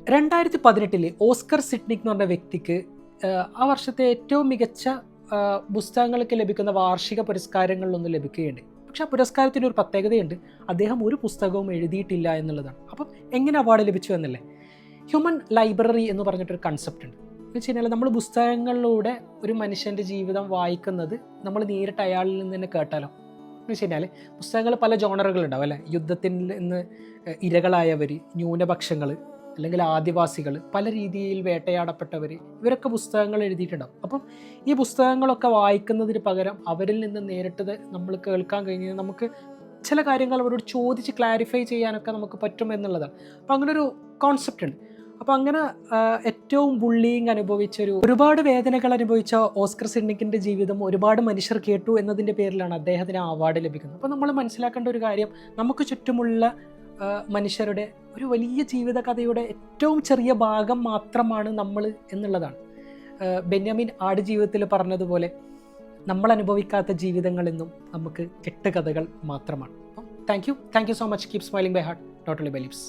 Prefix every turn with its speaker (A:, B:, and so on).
A: 2018 Oscar സിഡ്നിക് എന്ന് പറഞ്ഞ വ്യക്തിക്ക് ആ വർഷത്തെ ഏറ്റവും മികച്ച പുസ്തകങ്ങൾക്ക് ലഭിക്കുന്ന വാർഷിക പുരസ്കാരങ്ങളിലൊന്നും ലഭിക്കുകയുണ്ട്. പക്ഷെ ആ പുരസ്കാരത്തിന് ഒരു പ്രത്യേകതയുണ്ട്, അദ്ദേഹം ഒരു പുസ്തകവും എഴുതിയിട്ടില്ല എന്നുള്ളതാണ്. അപ്പം എങ്ങനെ അവാർഡ് ലഭിച്ചു എന്നല്ലേ? ഹ്യൂമൻ ലൈബ്രറി എന്ന് പറഞ്ഞിട്ടൊരു കൺസെപ്റ്റ് ഉണ്ട്. എന്ന് വെച്ച് കഴിഞ്ഞാൽ നമ്മൾ പുസ്തകങ്ങളിലൂടെ ഒരു മനുഷ്യൻ്റെ ജീവിതം വായിക്കുന്നത് നമ്മൾ നേരിട്ട് അയാളിൽ നിന്ന് തന്നെ കേട്ടാലോ. എന്ന് വെച്ച് കഴിഞ്ഞാൽ പുസ്തകങ്ങൾ പല ജോണറുകളുണ്ടാവും അല്ലേ? യുദ്ധത്തിൽ നിന്ന് ഇരകളായവർ, ന്യൂനപക്ഷങ്ങൾ, അല്ലെങ്കിൽ ആദിവാസികൾ, പല രീതിയിൽ വേട്ടയാടപ്പെട്ടവർ, ഇവരൊക്കെ പുസ്തകങ്ങൾ എഴുതിയിട്ടുണ്ടാവും. അപ്പം ഈ പുസ്തകങ്ങളൊക്കെ വായിക്കുന്നതിന് പകരം അവരിൽ നിന്ന് നേരിട്ട് നമ്മൾ കേൾക്കാൻ കഴിഞ്ഞാൽ നമുക്ക് ചില കാര്യങ്ങൾ അവരോട് ചോദിച്ച് ക്ലാരിഫൈ ചെയ്യാനൊക്കെ നമുക്ക് പറ്റും എന്നുള്ളതാണ്. അപ്പം അങ്ങനൊരു കോൺസെപ്റ്റ് ഉണ്ട്. അപ്പോൾ അങ്ങനെ ഏറ്റവും ബുള്ളിങ് ഒരുപാട് വേദനകൾ അനുഭവിച്ച ഓസ്കർ സിഡ്നിക്കിൻ്റെ ജീവിതം ഒരുപാട് മനുഷ്യർ കേട്ടു എന്നതിൻ്റെ പേരിലാണ് അദ്ദേഹത്തിന് ആ അവാർഡ് ലഭിക്കുന്നത്. അപ്പോൾ നമ്മൾ മനസ്സിലാക്കേണ്ട ഒരു കാര്യം, നമുക്ക് ചുറ്റുമുള്ള മനുഷ്യരുടെ ഒരു വലിയ ജീവിതകഥയുടെ ഏറ്റവും ചെറിയ ഭാഗം മാത്രമാണ് നമ്മൾ എന്നുള്ളതാണ്. ബെന്യാമിൻ ആടുജീവിതത്തിൽ പറഞ്ഞതുപോലെ, നമ്മൾ അനുഭവിക്കാത്ത ജീവിതങ്ങളെന്നും നമുക്ക് കെട്ടുകഥകൾ മാത്രമാണ്. Thank you so much. Keep smiling by heart. Totally by lips.